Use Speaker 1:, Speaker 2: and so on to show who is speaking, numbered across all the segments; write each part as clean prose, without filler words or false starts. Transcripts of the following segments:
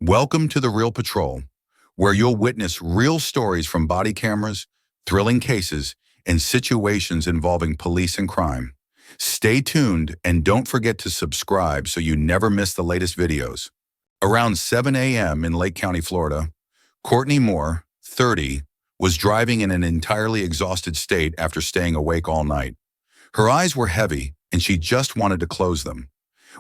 Speaker 1: Welcome to The Real Patrol, where you'll witness real stories from body cameras, thrilling cases, and situations involving police and crime. Stay tuned and don't forget to subscribe so you never miss the latest videos. Around 7 a.m. in Lake County, Florida, Courtney Moore, 30, was driving in an entirely exhausted state after staying awake all night. Her eyes were heavy, and she just wanted to close them.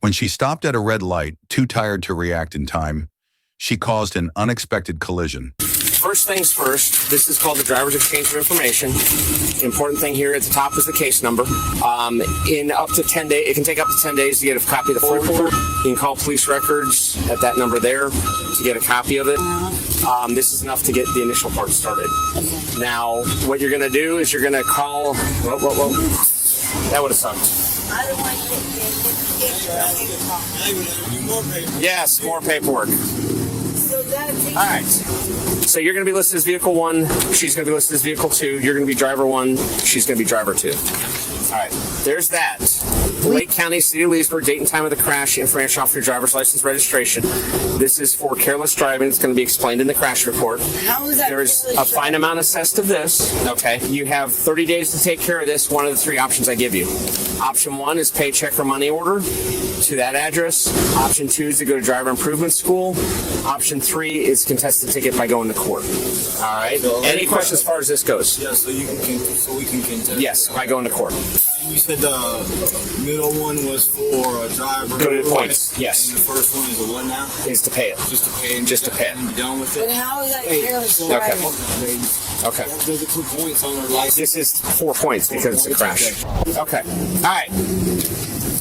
Speaker 1: When she stopped at a red light, too tired to react in time, she caused an unexpected collision.
Speaker 2: First things first, this is called the driver's exchange of information. The important thing here at the top is the case number. In up to 10 days, it can take up to 10 days to get a copy of the full report. You can call police records at that number there to get a copy of it. This is enough to get the initial part started.
Speaker 3: Okay.
Speaker 2: Now, what you're going to do is you're going to call... Whoa. That would have sucked.
Speaker 3: I don't want to get
Speaker 2: Yes, more paperwork.
Speaker 3: So
Speaker 2: All right. So you're going to be listed as vehicle 1. She's going to be listed as vehicle 2. You're going to be driver 1. She's going to be driver 2. All right. There's that. Lake County, City of Leesburg, date and time of the crash, information off your driver's license registration. This is for careless driving. It's going to be explained in the crash report.
Speaker 3: How is that?
Speaker 2: There's a fine amount assessed of this. Okay. You have 30 days to take care of this. One of the 3 options I give you. Option 1 is pay check or money order to that address. Option 2 is to go to driver improvement school. Option 3 is contest the ticket by going to court. All right.
Speaker 4: So
Speaker 2: any questions as far as this goes?
Speaker 4: Yeah, so we can contest.
Speaker 2: Yes, by going to court.
Speaker 4: You said the middle one was for a driver.
Speaker 2: Go to the points. Yes.
Speaker 4: And the first one is a what now?
Speaker 2: Is to pay it.
Speaker 4: Just to pay.
Speaker 2: Just to pay it.
Speaker 4: And be done with
Speaker 3: But
Speaker 4: it.
Speaker 3: how is that careless driving?
Speaker 2: Okay.
Speaker 4: Those are 2 points on their license.
Speaker 2: This is 4 points because it's a crash. Okay. All right.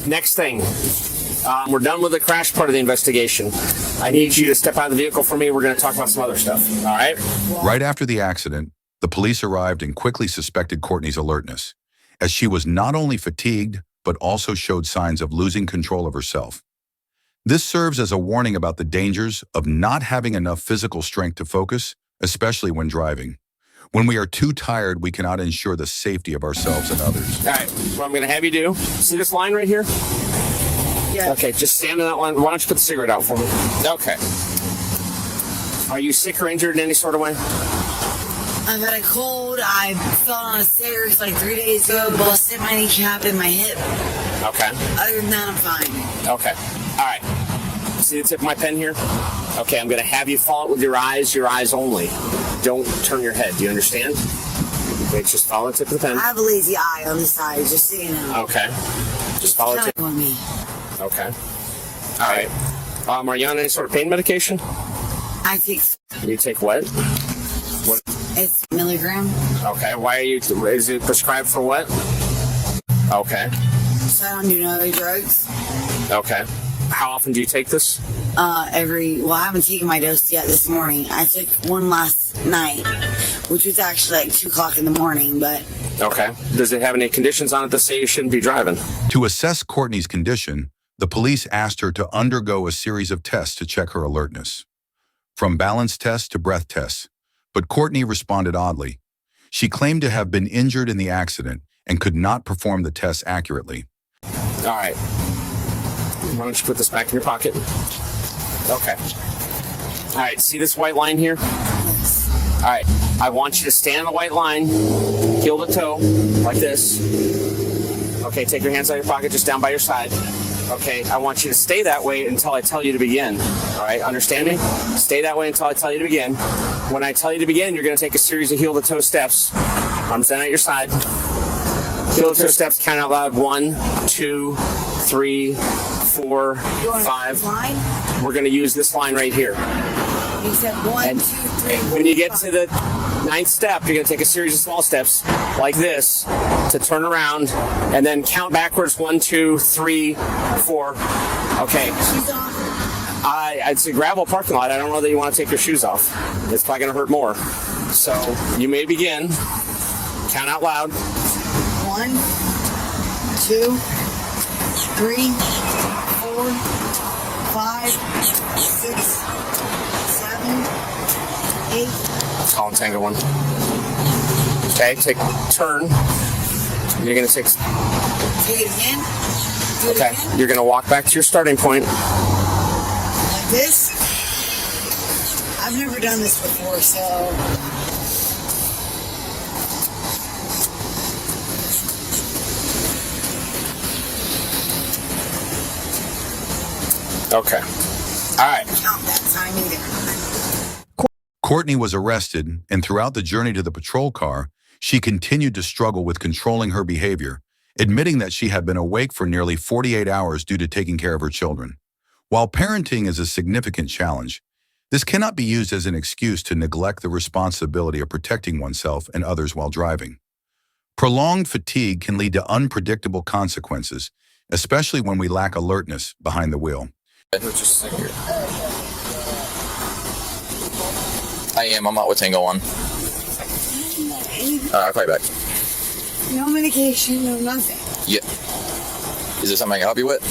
Speaker 2: Next thing. We're done with the crash part of the investigation. I need you to step out of the vehicle for me. We're going to talk about some other stuff. All right?
Speaker 1: Right after the accident, the police arrived and quickly suspected Courtney's alertness, as she was not only fatigued, but also showed signs of losing control of herself. This serves as a warning about the dangers of not having enough physical strength to focus, especially when driving. When we are too tired, we cannot ensure the safety of ourselves and others.
Speaker 2: All right. What I'm going to have you do, see this line right here?
Speaker 3: Yeah.
Speaker 2: Okay, just stand in that line. Why don't you put the cigarette out for me? Okay. Are you sick or injured in any sort of way?
Speaker 3: I've had a cold. I fell on a stairs like 3 days ago, busted my kneecap and my hip.
Speaker 2: Okay.
Speaker 3: Other than that, I'm fine.
Speaker 2: Okay. All right. See the tip of my pen here? Okay, I'm going to have you follow it with your eyes only. Don't turn your head. Do you understand? Okay, just follow the tip of the pen.
Speaker 3: I have a lazy eye on the side, just so you know.
Speaker 2: Okay. Just follow the tip.
Speaker 3: On me.
Speaker 2: Okay. All right. Are you on any sort of pain medication?
Speaker 3: I take
Speaker 2: You take what? What?
Speaker 3: it's milligram,
Speaker 2: Okay. Why are you? Is it prescribed for what? Okay.
Speaker 3: so I don't do no other drugs.
Speaker 2: Okay. How often do you take this?
Speaker 3: I haven't taken my dose yet this morning. I took one last night, which was actually like 2 o'clock in the morning, but
Speaker 2: Okay. Does it have any conditions on it that say you shouldn't be driving?
Speaker 1: To assess Courtney's condition, the police asked her to undergo a series of tests to check her alertness, from balance tests to breath tests. But Courtney responded oddly. She claimed to have been injured in the accident and could not perform the tests accurately.
Speaker 2: All right. Why don't you put this back in your pocket? Okay. All right. See this white line here? All right. I want you to stand on the white line, heel to toe, like this. Okay. Take your hands out of your pocket, just down by your side. Okay. I want you to stay that way until I tell you to begin. All right. Understand me? Stay that way until I tell you to begin. When I tell you to begin, you're going to take a series of heel to toe steps. Arms down at your side. Heel to toe steps. Count out loud. 1, 2, 3, 4, 5.
Speaker 3: line.
Speaker 2: We're going to use this line right here.
Speaker 3: You said 1,
Speaker 2: And
Speaker 3: 2, 3.
Speaker 2: when you get to the 9th step, you're going to take a series of small steps like this to turn around and then count backwards. 1, 2, 3, 4. Okay.
Speaker 3: She's on.
Speaker 2: It's a gravel parking lot. I don't know that you want to take your shoes off. It's probably going to hurt more. So you may begin. Count out loud.
Speaker 3: 1, 2, 3, 4, 5, 6, 7, 8.
Speaker 2: Call and Tango 1. Okay, take turn. You're going to take.
Speaker 3: Take it again. Do it
Speaker 2: Okay,
Speaker 3: again.
Speaker 2: you're going to walk back to your starting point.
Speaker 3: Like this. I've never done this before, so.
Speaker 2: Okay. All right.
Speaker 3: Count that time either.
Speaker 1: Courtney was arrested, and throughout the journey to the patrol car, she continued to struggle with controlling her behavior, admitting that she had been awake for nearly 48 hours due to taking care of her children. While parenting is a significant challenge, this cannot be used as an excuse to neglect the responsibility of protecting oneself and others while driving. Prolonged fatigue can lead to unpredictable consequences, especially when we lack alertness behind the wheel.
Speaker 5: Just a second here. I'm out with Tango 1. I'll call you back.
Speaker 3: No medication, no nothing.
Speaker 5: Yeah. Is there something I can help you with?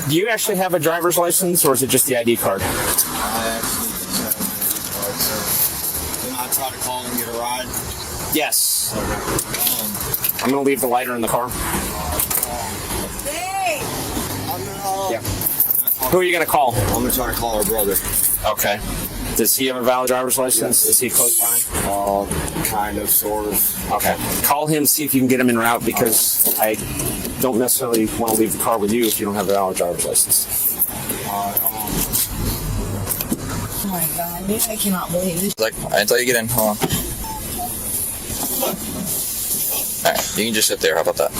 Speaker 2: Do you actually have a driver's license, or is it just the ID card?
Speaker 4: I actually then I try to call and get a ride.
Speaker 2: Yes. I'm going to leave the lighter in the car.
Speaker 3: Hey!
Speaker 2: Yeah. Who are you going to call?
Speaker 4: I'm gonna try to call her brother.
Speaker 2: Okay. Does he have a valid driver's license? Is he close by?
Speaker 4: Kind of, sort of.
Speaker 2: Okay. Call him, see if you can get him en route, because I don't necessarily want to leave the car with you if you don't have a valid driver's license.
Speaker 3: Oh my god, I cannot believe this.
Speaker 5: Like, until you get in, hold on. Alright, you can just sit there. How about that?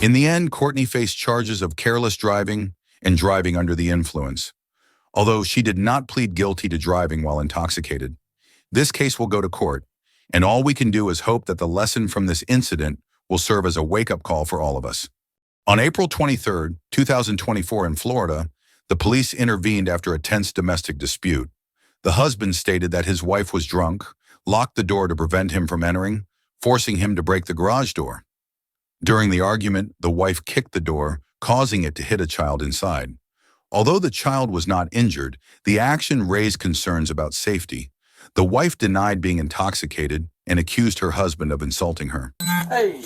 Speaker 1: In the end, Courtney faced charges of careless driving and driving under the influence. Although she did not plead guilty to driving while intoxicated, this case will go to court, and all we can do is hope that the lesson from this incident will serve as a wake-up call for all of us. On April 23, 2024 in Florida, the police intervened after a tense domestic dispute. The husband stated that his wife was drunk, locked the door to prevent him from entering, forcing him to break the garage door. During the argument, the wife kicked the door, causing it to hit a child inside. Although the child was not injured, the action raised concerns about safety. The wife denied being intoxicated and accused her husband of insulting her.
Speaker 6: Hey,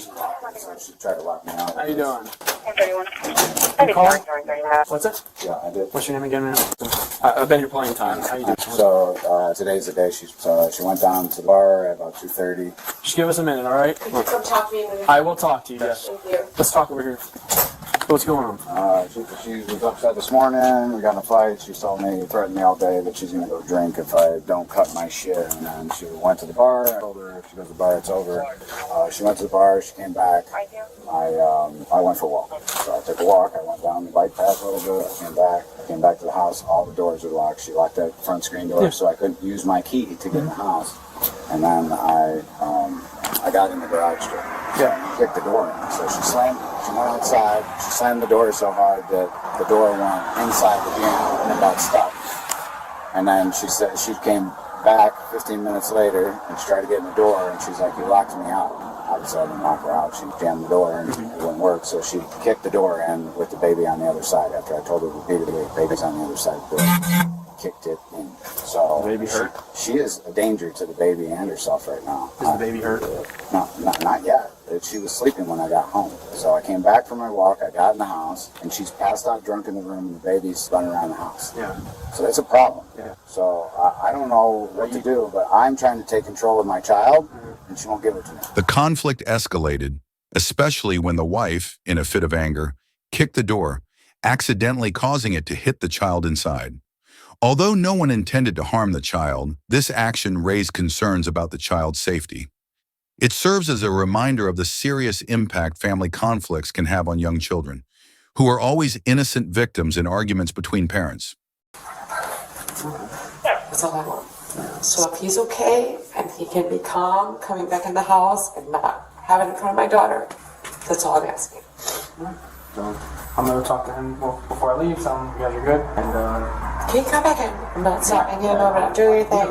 Speaker 4: She tried to lock me out.
Speaker 6: how you doing?
Speaker 7: 31.
Speaker 6: You call? What's it?
Speaker 4: Yeah, I did.
Speaker 6: What's your name again, man? I've been here plenty of times. How you doing?
Speaker 4: So today's the day she went down to the bar at about 2:30.
Speaker 6: Just give us a minute, all right?
Speaker 7: Come talk to me when you're
Speaker 6: I will talk to you, yes.
Speaker 7: Thank you.
Speaker 6: Let's talk over here. What's going on?
Speaker 4: She was upset this morning. We got in a fight. She threatened me all day that she's gonna go drink if I don't cut my shit. And then she went to the bar. I told her if she goes to the bar, it's over. She went to the bar. She came back. I went for a walk. So I took a walk. I went down the bike path a little bit. I came back to the house. All the doors were locked. She locked that front screen door, so I couldn't use my key to get in the house. And then I got in the garage door.
Speaker 6: Yeah.
Speaker 4: Kicked the door in. So she went outside. She slammed the door so hard that the door went inside the jam and about stuck. And then she said she came back 15 minutes later and she tried to get in the door, and she's like, "You locked me out." Obviously, I didn't lock her out. She jammed the door and it wouldn't work. So she kicked the door in with the baby on the other side. After I told her repeatedly, the baby's on the other side of the door. Kicked it in. So
Speaker 6: Baby hurt?
Speaker 4: She is a danger to the baby and herself right now.
Speaker 6: Is the baby hurt?
Speaker 4: No, not yet. She was sleeping when I got home. So I came back from my walk, I got in the house, and she's passed out drunk in the room, and the baby's running around the house.
Speaker 6: Yeah.
Speaker 4: So that's a problem.
Speaker 6: Yeah.
Speaker 4: So I don't know what to do, but I'm trying to take control of my child, and she won't give it to me.
Speaker 1: The conflict escalated, especially when the wife, in a fit of anger, kicked the door, accidentally causing it to hit the child inside. Although no one intended to harm the child, this action raised concerns about the child's safety. It serves as a reminder of the serious impact family conflicts can have on young children, who are always innocent victims in arguments between parents.
Speaker 8: That's all I want. So if he's okay and he can be calm coming back in the house and not having it in front of my daughter, that's all I'm asking.
Speaker 6: So I'm gonna talk to him before I leave. Tell him you guys are good, and
Speaker 8: Can you come back in? I'm not stopping you. No, I'm not doing anything.
Speaker 6: he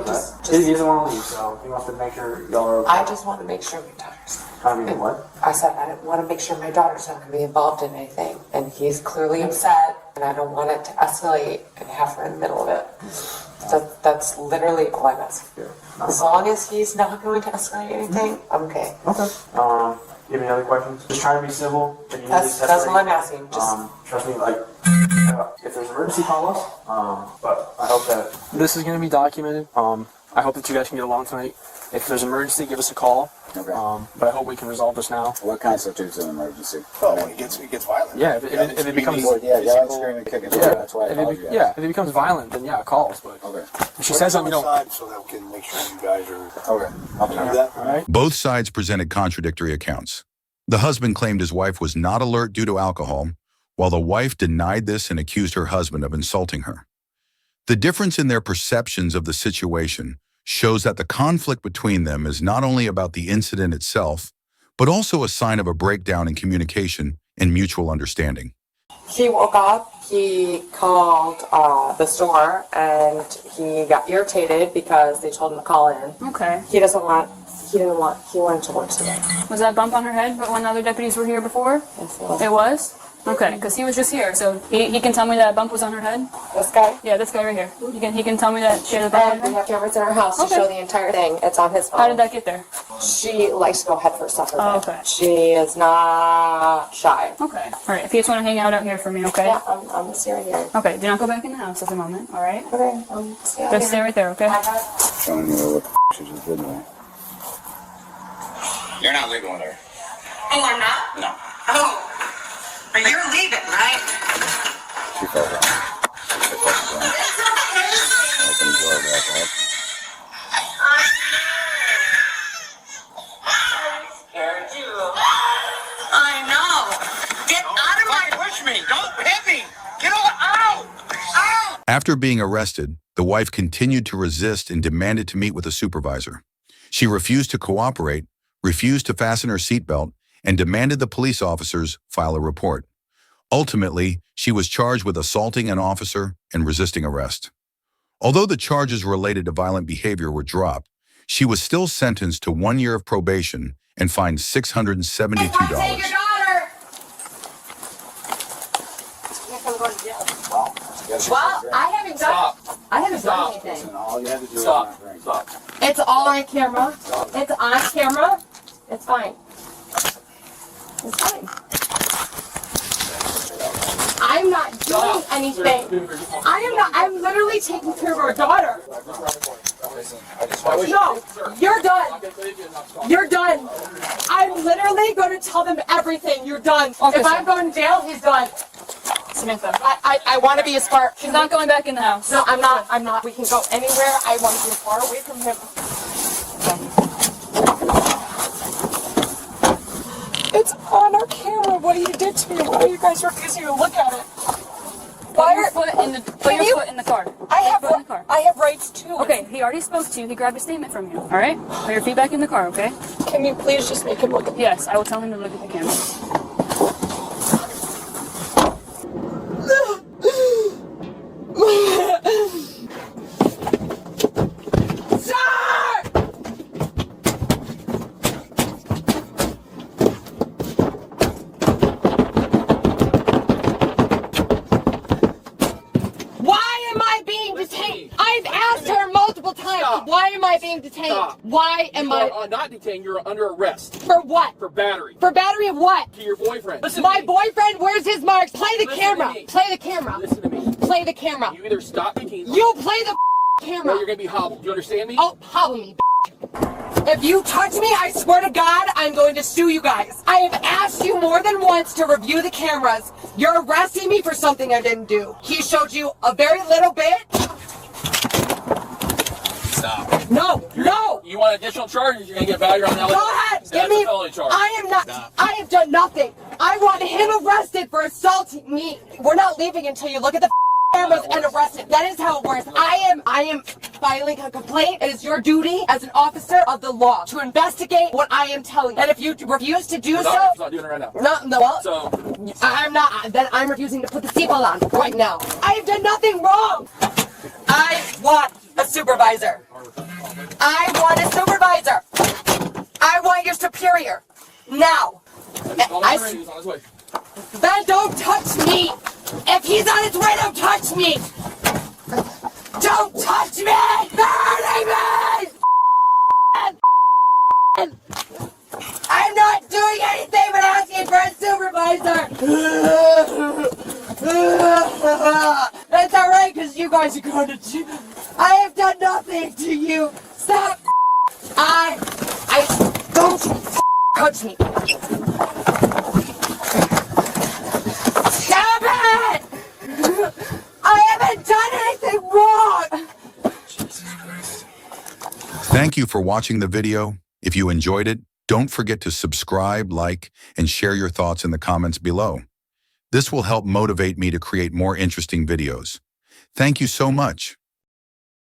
Speaker 6: doesn't want to leave, so he wants to make sure y'all are okay.
Speaker 8: I just want to make sure my daughter's.
Speaker 6: I mean, what?
Speaker 8: I said I want to make sure my daughter's not going to be involved in anything, and he's clearly upset, and I don't want it to escalate and have her in the middle of it. That's literally all I'm asking for. As long as he's not going to escalate anything, I'm okay.
Speaker 6: Okay. You have any other questions? Just try to be civil. If you need to
Speaker 8: That's
Speaker 6: separate,
Speaker 8: all I'm asking. Just
Speaker 6: trust me, like, if there's an emergency, call us. But I hope that this is going to be documented. I hope that you guys can get along tonight. If there's an emergency, give us a call.
Speaker 4: Okay.
Speaker 6: But I hope we can resolve this now.
Speaker 4: What constitutes an emergency?
Speaker 7: Oh, when it gets violent.
Speaker 6: Yeah, if it becomes
Speaker 4: Well, yeah, yelling, screaming, kicking. That's why I called you guys.
Speaker 6: if it becomes violent, then yeah, calls. But
Speaker 4: Okay.
Speaker 6: if she says something, you don't.
Speaker 7: So that we can make sure you guys are.
Speaker 4: Okay. I'll do
Speaker 7: Do
Speaker 4: that.
Speaker 7: that.
Speaker 6: All right.
Speaker 1: Both sides presented contradictory accounts. The husband claimed his wife was not alert due to alcohol, while the wife denied this and accused her husband of insulting her. The difference in their perceptions of the situation shows that the conflict between them is not only about the incident itself, but also a sign of a breakdown in communication and mutual understanding.
Speaker 8: he woke up, he called the store, and he got irritated because they told him to call in.
Speaker 9: Okay.
Speaker 8: He wanted to work today.
Speaker 9: Was that bump on her head but when the other deputies were here before?
Speaker 8: Yes, it was.
Speaker 9: It was? Okay, because he was just here, so he can tell me that bump was on her head?
Speaker 8: This guy?
Speaker 9: Yeah, this guy right here. He can tell me that she had a bump on
Speaker 8: And
Speaker 9: her
Speaker 8: we
Speaker 9: head?
Speaker 8: have cameras in our house to
Speaker 9: Okay.
Speaker 8: show the entire thing. It's on his phone.
Speaker 9: How did that get there?
Speaker 8: She likes to go head first off her
Speaker 9: Oh,
Speaker 8: bed.
Speaker 9: okay.
Speaker 8: She is not shy.
Speaker 9: Okay. Alright, if you just want to hang out here for me, okay?
Speaker 8: Yeah, I'm gonna stay right here.
Speaker 9: Okay, do not go back in the house at the moment, alright?
Speaker 8: Okay, I'm stay out
Speaker 9: Just stay
Speaker 8: here.
Speaker 9: right there, okay?
Speaker 8: I got
Speaker 4: Showing you what the she just did to me.
Speaker 5: You're not leaving with her.
Speaker 10: Oh, I'm not?
Speaker 5: No.
Speaker 10: Oh. But you're leaving, right?
Speaker 4: She fell down. She fell down. Open the door back up.
Speaker 10: I scared you. I know. Get out of my...
Speaker 7: Don't push me. Don't hit me. Get out. Out.
Speaker 1: After being arrested, the wife continued to resist and demanded to meet with a supervisor. She refused to cooperate, refused to fasten her seatbelt, and demanded the police officers file a report. Ultimately, she was charged with assaulting an officer and resisting arrest. Although the charges related to violent behavior were dropped, she was still sentenced to 1 year of probation and fined $672.
Speaker 10: Well, I haven't done anything.
Speaker 4: And all you had to do was not drink.
Speaker 10: It's all on camera. It's on camera. It's fine. It's fine. I'm not doing anything. I'm literally taking care of our daughter. No, you're done. You're done. I'm literally going to tell them everything. You're done. If I'm going to jail, he's done.
Speaker 9: Samantha.
Speaker 10: I want to be as far.
Speaker 9: She's not going back in the house.
Speaker 10: No, I'm not. I'm not. We can go anywhere. I want to be as far away from him.
Speaker 8: It's on our camera what you did to me. Why are you guys refusing to look at it?
Speaker 9: Put your foot in the foot in the car. Foot in the car.
Speaker 8: I have rights too.
Speaker 9: Okay, he already spoke to you. He grabbed a statement from you. All right? Put your feet back in the car, okay?
Speaker 8: Can you please just make him look at me?
Speaker 9: Yes, I will tell him to look at the camera.
Speaker 10: Why am I being detained? I've asked her multiple times. Why am I being detained?
Speaker 11: Stop.
Speaker 10: Why am
Speaker 11: You
Speaker 10: I?
Speaker 11: are not detained. You're under arrest
Speaker 10: For what?
Speaker 11: for battery
Speaker 10: For battery of what?
Speaker 11: to your boyfriend.
Speaker 10: My boyfriend, where's his marks? Play the
Speaker 11: Listen to
Speaker 10: camera.
Speaker 11: me.
Speaker 10: Play the camera.
Speaker 11: Listen to me.
Speaker 10: Play the camera.
Speaker 11: You either stop making.
Speaker 10: You play the
Speaker 11: or
Speaker 10: camera.
Speaker 11: you're gonna be hobbled. Do you understand me?
Speaker 10: Oh, follow me. If you touch me, I swear to God, I'm going to sue you guys. I have asked you more than once to review the cameras. You're arresting me for something I didn't do. He showed you a very little bit.
Speaker 11: Stop.
Speaker 10: No, no.
Speaker 11: You want additional charges? You're gonna get battery on the
Speaker 10: Go ahead.
Speaker 11: That's
Speaker 10: Give me.
Speaker 11: a felony charge.
Speaker 10: I am not. I have done nothing. I want him arrested for assaulting me. We're not leaving until you look at the cameras and arrest him. That is how it works. I am filing a complaint. It is your duty as an officer of the law to investigate what I am telling you. And if you refuse to do
Speaker 11: We're
Speaker 10: so,
Speaker 11: not doing it right now.
Speaker 10: no, well,
Speaker 11: So
Speaker 10: I'm not. Then I'm refusing to put the seatbelt on right now. I have done nothing wrong. I want a supervisor. I want a supervisor. I want your superior. Now.
Speaker 11: he's on his way.
Speaker 10: Ben, don't touch me. If he's on his way, don't touch me. Don't touch supervisor. That's all right, because you guys are going to jail. I have done nothing to you. Stop. I don't touch me. Stop it! I haven't done anything wrong.
Speaker 1: Thank you for watching the video. If you enjoyed it, don't forget to subscribe, like, and share your thoughts in the comments below. This will help motivate me to create more interesting videos. Thank you so much.